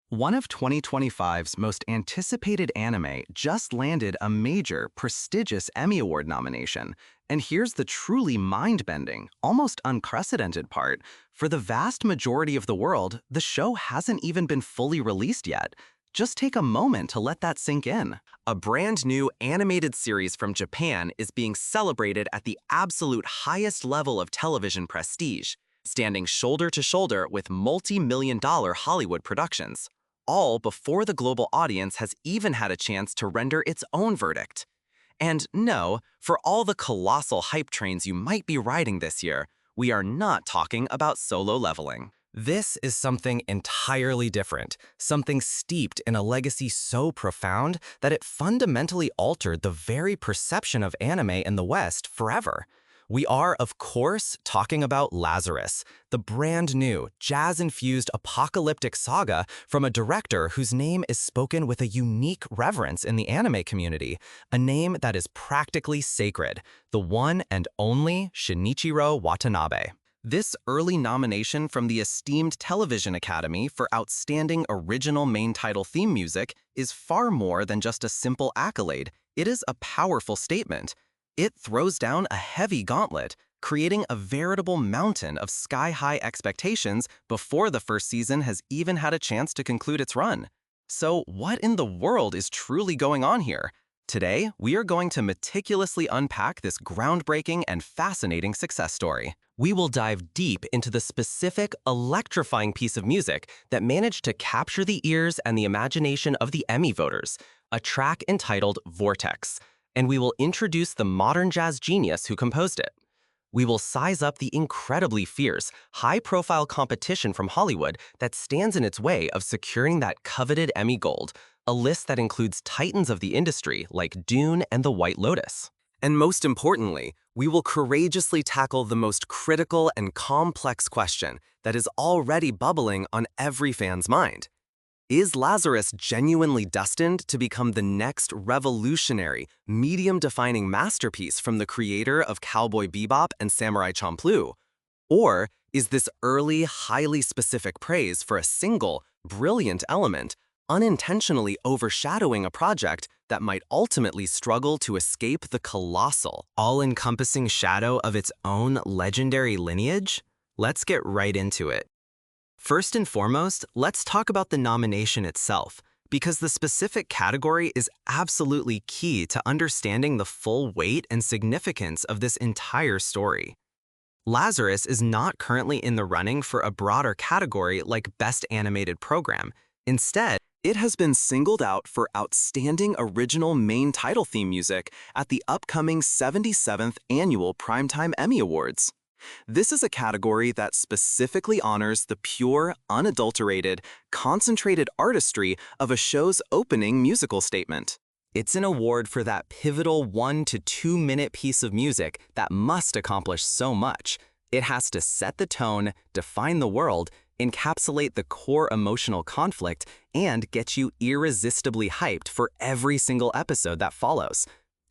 One of 2025's most anticipated anime just landed a major, prestigious Emmy Award nomination. And here's the truly mind-bending, almost unprecedented part. For the vast majority of the world, the show hasn't even been fully released yet. Just take a moment to let that sink in. A brand new animated series from Japan is being celebrated at the absolute highest level of television prestige, standing shoulder to shoulder with multi-million-dollar Hollywood productions, all before the global audience has even had a chance to render its own verdict. And no, for all the colossal hype trains you might be riding this year, we are not talking about Solo Leveling. This is something entirely different, something steeped in a legacy so profound that it fundamentally altered the very perception of anime in the West forever. We are, of course, talking about Lazarus, the brand new, jazz-infused apocalyptic saga from a director whose name is spoken with a unique reverence in the anime community, a name that is practically sacred, the one and only Shinichirō Watanabe. This early nomination from the esteemed Television Academy for Outstanding Original Main Title Theme Music is far more than just a simple accolade. It is a powerful statement. It throws down a heavy gauntlet, creating a veritable mountain of sky-high expectations before the first season has even had a chance to conclude its run. So what in the world is truly going on here? Today, we are going to meticulously unpack this groundbreaking and fascinating success story. We will dive deep into the specific, electrifying piece of music that managed to capture the ears and the imagination of the Emmy voters, a track entitled VORTEX. And we will introduce the modern jazz genius who composed it. We will size up the incredibly fierce, high-profile competition from Hollywood that stands in its way of securing that coveted Emmy Gold, a list that includes titans of the industry like Dune and The White Lotus. And most importantly, we will courageously tackle the most critical and complex question that is already bubbling on every fan's mind. Is Lazarus genuinely destined to become the next revolutionary, medium-defining masterpiece from the creator of Cowboy Bebop and Samurai Champloo? Or is this early, highly specific praise for a single, brilliant element unintentionally overshadowing a project that might ultimately struggle to escape the colossal, all-encompassing shadow of its own legendary lineage? Let's get right into it. First and foremost, let's talk about the nomination itself, because the specific category is absolutely key to understanding the full weight and significance of this entire story. Lazarus is not currently in the running for a broader category like Best Animated Program. Instead, it has been singled out for Outstanding Original Main Title Theme Music at the upcoming 77th Annual Primetime Emmy Awards. This is a category that specifically honors the pure, unadulterated, concentrated artistry of a show's opening musical statement. It's an award for that pivotal 1 to 2 minute piece of music that must accomplish so much. It has to set the tone, define the world, encapsulate the core emotional conflict, and get you irresistibly hyped for every single episode that follows.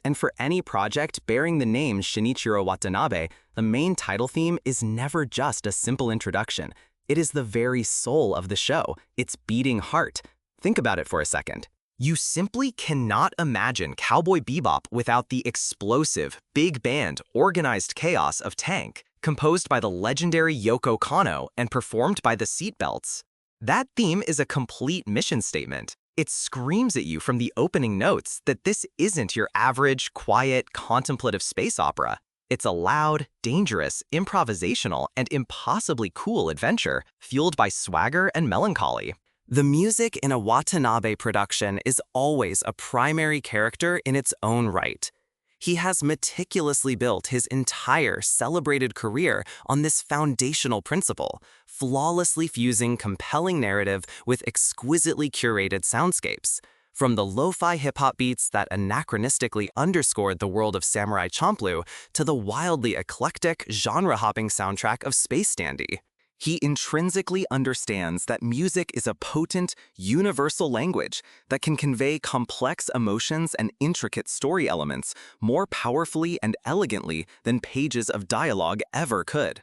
And for any project bearing the name Shinichirō Watanabe, the main title theme is never just a simple introduction. It is the very soul of the show, its beating heart. Think about it for a second. You simply cannot imagine Cowboy Bebop without the explosive, big band, organized chaos of Tank, composed by the legendary Yoko Kanno and performed by the Seatbelts. That theme is a complete mission statement. It screams at you from the opening notes that this isn't your average, quiet, contemplative space opera. It's a loud, dangerous, improvisational, and impossibly cool adventure fueled by swagger and melancholy. The music in a Watanabe production is always a primary character in its own right. He has meticulously built his entire celebrated career on this foundational principle, flawlessly fusing compelling narrative with exquisitely curated soundscapes. From the lo-fi hip-hop beats that anachronistically underscored the world of Samurai Champloo to the wildly eclectic, genre-hopping soundtrack of Space Dandy. He intrinsically understands that music is a potent, universal language that can convey complex emotions and intricate story elements more powerfully and elegantly than pages of dialogue ever could.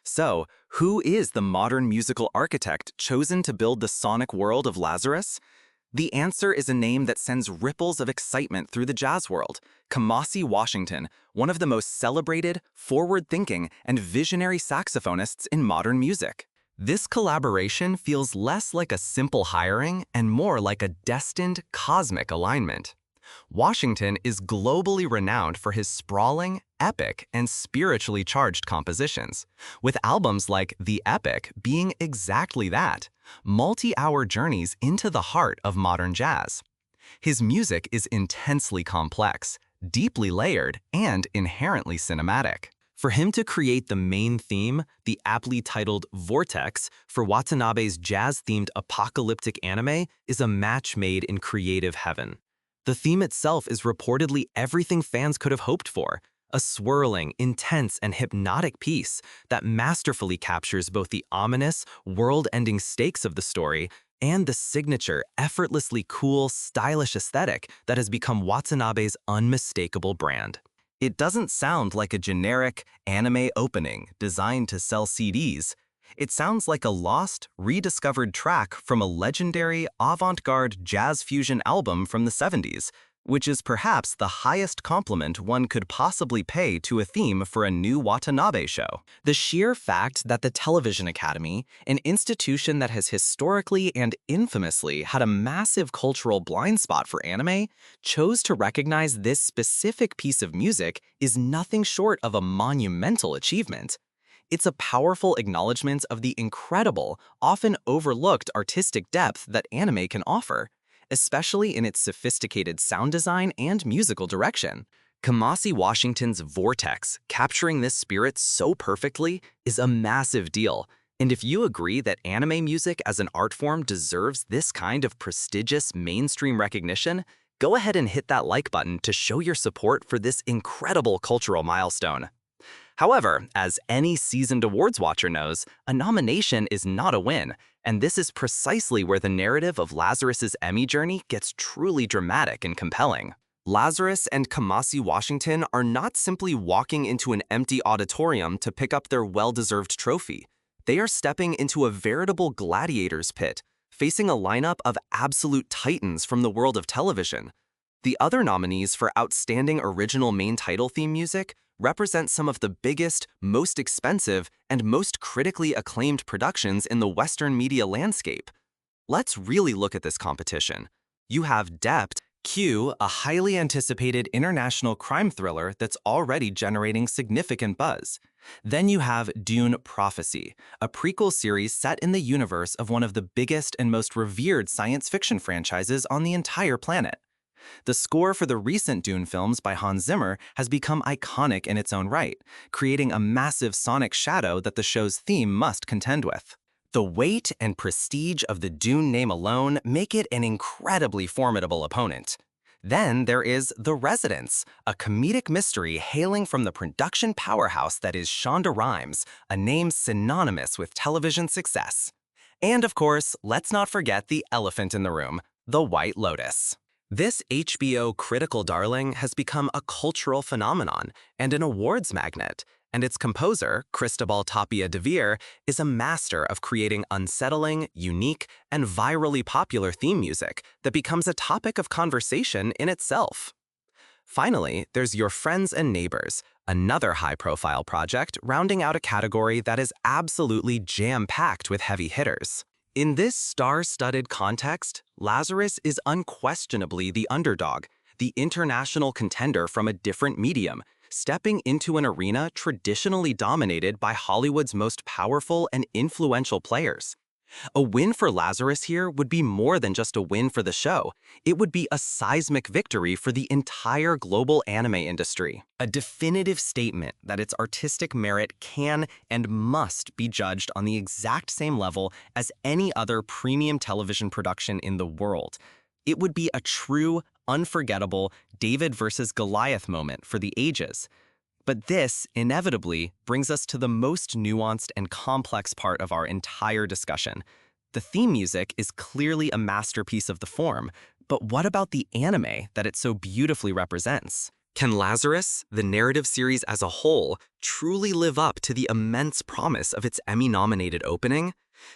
So, Who is the modern musical architect chosen to build the sonic world of Lazarus? The answer is a name that sends ripples of excitement through the jazz world. Kamasi Washington, one of the most celebrated, forward-thinking, and visionary saxophonists in modern music. This collaboration feels less like a simple hiring and more like a destined cosmic alignment. Washington is globally renowned for his sprawling, epic, and spiritually charged compositions, with albums like The Epic being exactly that, multi-hour journeys into the heart of modern jazz. His music is intensely complex, deeply layered, and inherently cinematic. For him to create the main theme, the aptly titled VORTEX, for Watanabe's jazz-themed apocalyptic anime is a match made in creative heaven. The theme itself is reportedly everything fans could have hoped for, a swirling, intense, and hypnotic piece that masterfully captures both the ominous, world-ending stakes of the story and the signature, effortlessly cool, stylish aesthetic that has become Watanabe's unmistakable brand. It doesn't sound like a generic anime opening designed to sell CDs. It sounds like a lost, rediscovered track from a legendary avant-garde jazz fusion album from the 70s, which is perhaps the highest compliment one could possibly pay to a theme for a new Watanabe show. The sheer fact that the Television Academy, an institution that has historically and infamously had a massive cultural blind spot for anime, chose to recognize this specific piece of music is nothing short of a monumental achievement. It's a powerful acknowledgement of the incredible, often overlooked artistic depth that anime can offer, especially in its sophisticated sound design and musical direction. Kamasi Washington's VORTEX, capturing this spirit so perfectly, is a massive deal. And if you agree that anime music as an art form deserves this kind of prestigious mainstream recognition, go ahead and hit that like button to show your support for this incredible cultural milestone. However, as any seasoned awards watcher knows, a nomination is not a win, and this is precisely where the narrative of Lazarus's Emmy journey gets truly dramatic and compelling. Lazarus and Kamasi Washington are not simply walking into an empty auditorium to pick up their well-deserved trophy. They are stepping into a veritable gladiator's pit, facing a lineup of absolute titans from the world of television. The other nominees for Outstanding Original Main Title Theme Music represent some of the biggest, most expensive, and most critically acclaimed productions in the Western media landscape. Let's really look at this competition. You have Dept, Q, a highly anticipated international crime thriller that's already generating significant buzz. Then you have Dune Prophecy, a prequel series set in the universe of one of the biggest and most revered science fiction franchises on the entire planet. The score for the recent Dune films by Hans Zimmer has become iconic in its own right, creating a massive sonic shadow that the show's theme must contend with. The weight and prestige of the Dune name alone make it an incredibly formidable opponent. Then there is The Residence, a comedic mystery hailing from the production powerhouse that is Shonda Rhimes, a name synonymous with television success. And of course, let's not forget the elephant in the room, The White Lotus. This HBO critical darling has become a cultural phenomenon and an awards magnet, and its composer, Cristobal Tapia de Veer, is a master of creating unsettling, unique, and virally popular theme music that becomes a topic of conversation in itself. Finally, there's Your Friends and Neighbors, another high-profile project rounding out a category that is absolutely jam-packed with heavy hitters. In this star-studded context, Lazarus is unquestionably the underdog, the international contender from a different medium, stepping into an arena traditionally dominated by Hollywood's most powerful and influential players. A win for Lazarus here would be more than just a win for the show. It would be a seismic victory for the entire global anime industry. A definitive statement that its artistic merit can and must be judged on the exact same level as any other premium television production in the world. It would be a true, unforgettable David versus Goliath moment for the ages. But this, inevitably, brings us to the most nuanced and complex part of our entire discussion. The theme music is clearly a masterpiece of the form, but what about the anime that it so beautifully represents? Can Lazarus, the narrative series as a whole, truly live up to the immense promise of its Emmy-nominated opening?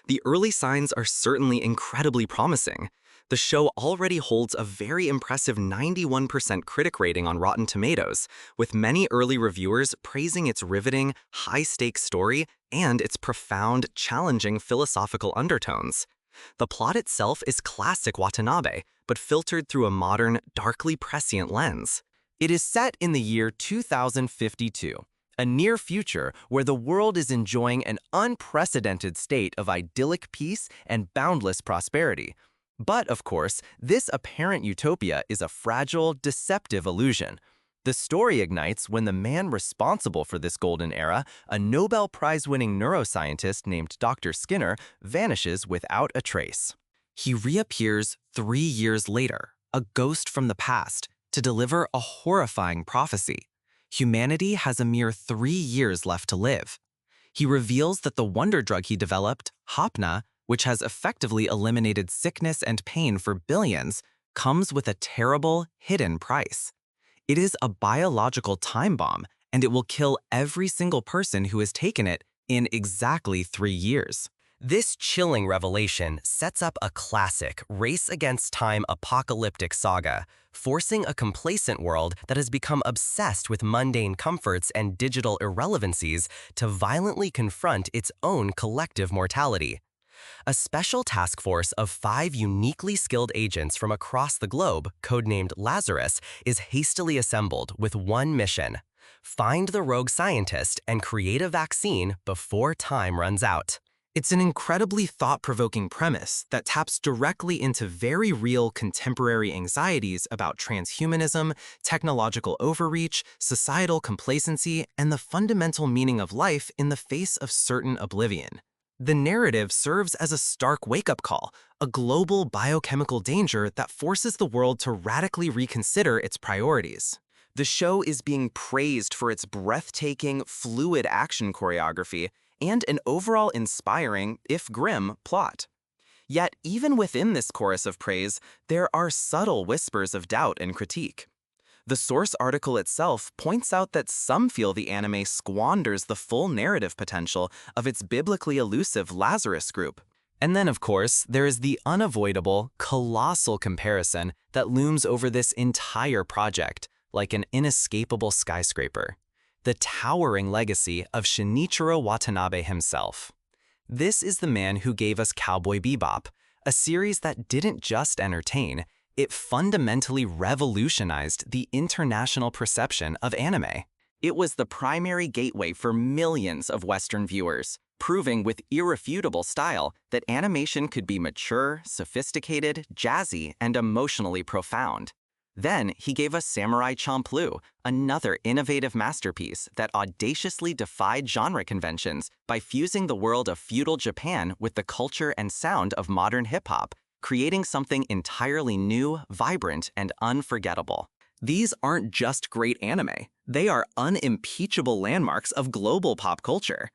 The early signs are certainly incredibly promising. The show already holds a very impressive 91% critic rating on Rotten Tomatoes, with many early reviewers praising its riveting, high-stakes story and its profound, challenging philosophical undertones. The plot itself is classic Watanabe, but filtered through a modern, darkly prescient lens. It is set in the year 2052, a near future where the world is enjoying an unprecedented state of idyllic peace and boundless prosperity. But, of course, this apparent utopia is a fragile, deceptive illusion. The story ignites when the man responsible for this golden era, a Nobel Prize-winning neuroscientist named Dr. Skinner, vanishes without a trace. He reappears 3 years later, a ghost from the past, to deliver a horrifying prophecy. Humanity has a mere 3 years left to live. He reveals that the wonder drug he developed, Hopna, which has effectively eliminated sickness and pain for billions, comes with a terrible, hidden price. It is a biological time bomb, and it will kill every single person who has taken it in exactly 3 years. This chilling revelation sets up a classic race-against-time apocalyptic saga, forcing a complacent world that has become obsessed with mundane comforts and digital irrelevancies to violently confront its own collective mortality. A special task force of 5 uniquely skilled agents from across the globe, codenamed Lazarus, is hastily assembled with one mission: find the rogue scientist and create a vaccine before time runs out. It's an incredibly thought-provoking premise that taps directly into very real contemporary anxieties about transhumanism, technological overreach, societal complacency, and the fundamental meaning of life in the face of certain oblivion. The narrative serves as a stark wake-up call, a global biochemical danger that forces the world to radically reconsider its priorities. The show is being praised for its breathtaking, fluid action choreography and an overall inspiring, if grim, plot. Yet, even within this chorus of praise, there are subtle whispers of doubt and critique. The source article itself points out that some feel the anime squanders the full narrative potential of its biblically elusive Lazarus group. And then, of course, there is the unavoidable, colossal comparison that looms over this entire project, like an inescapable skyscraper: the towering legacy of Shinichirō Watanabe himself. This is the man who gave us Cowboy Bebop, a series that didn't just entertain, it fundamentally revolutionized the international perception of anime. It was the primary gateway for millions of Western viewers, proving with irrefutable style that animation could be mature, sophisticated, jazzy, and emotionally profound. Then he gave us Samurai Champloo, another innovative masterpiece that audaciously defied genre conventions by fusing the world of feudal Japan with the culture and sound of modern hip-hop, creating something entirely new, vibrant, and unforgettable. These aren't just great anime, they are unimpeachable landmarks of global pop culture.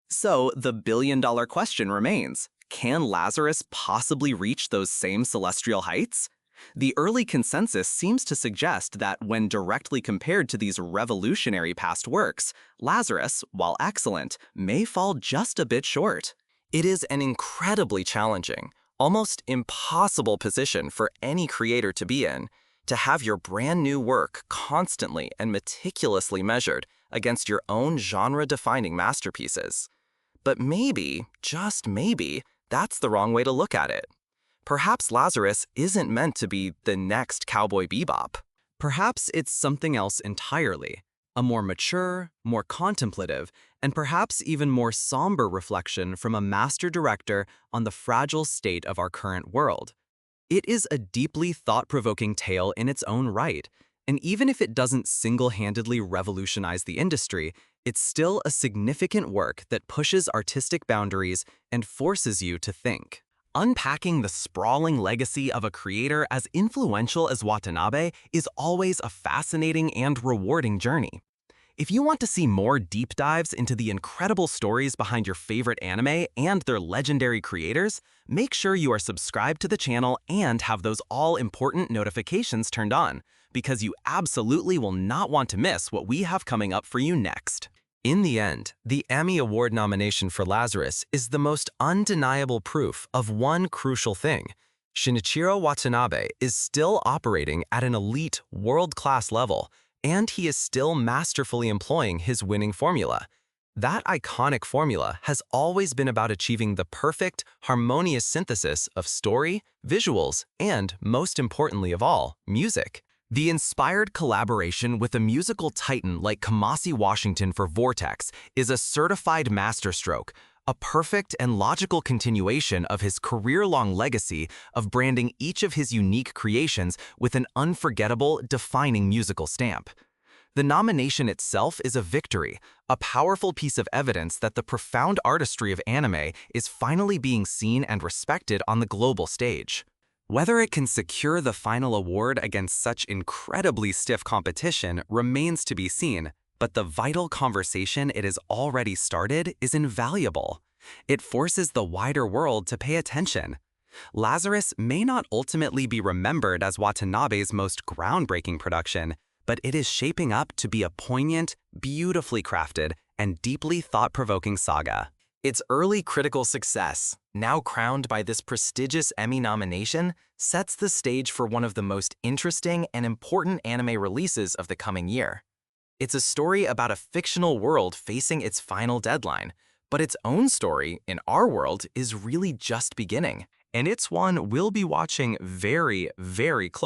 So the billion-dollar question remains: can Lazarus possibly reach those same celestial heights? The early consensus seems to suggest that when directly compared to these revolutionary past works, Lazarus, while excellent, may fall just a bit short. It is an incredibly challenging, almost impossible position for any creator to be in, to have your brand new work constantly and meticulously measured against your own genre-defining masterpieces. But maybe, just maybe, that's the wrong way to look at it. Perhaps Lazarus isn't meant to be the next Cowboy Bebop. Perhaps it's something else entirely, a more mature, more contemplative, and perhaps even more somber reflection from a master director on the fragile state of our current world. It is a deeply thought-provoking tale in its own right, and even if it doesn't single-handedly revolutionize the industry, it's still a significant work that pushes artistic boundaries and forces you to think. Unpacking the sprawling legacy of a creator as influential as Watanabe is always a fascinating and rewarding journey. If you want to see more deep dives into the incredible stories behind your favorite anime and their legendary creators, make sure you are subscribed to the channel and have those all-important notifications turned on, because you absolutely will not want to miss what we have coming up for you next. In the end, the Emmy Award nomination for Lazarus is the most undeniable proof of one crucial thing. Shinichirō Watanabe is still operating at an elite, world-class level, and he is still masterfully employing his winning formula. That iconic formula has always been about achieving the perfect, harmonious synthesis of story, visuals, and, most importantly of all, music. The inspired collaboration with a musical titan like Kamasi Washington for VORTEX is a certified masterstroke, a perfect and logical continuation of his career-long legacy of branding each of his unique creations with an unforgettable, defining musical stamp. The nomination itself is a victory, a powerful piece of evidence that the profound artistry of anime is finally being seen and respected on the global stage. Whether it can secure the final award against such incredibly stiff competition remains to be seen, but the vital conversation it has already started is invaluable. It forces the wider world to pay attention. Lazarus may not ultimately be remembered as Watanabe's most groundbreaking production, but it is shaping up to be a poignant, beautifully crafted, and deeply thought-provoking saga. Its early critical success, now crowned by this prestigious Emmy nomination, sets the stage for one of the most interesting and important anime releases of the coming year. It's a story about a fictional world facing its final deadline, but its own story, in our world, is really just beginning. And it's one we'll be watching very, very closely.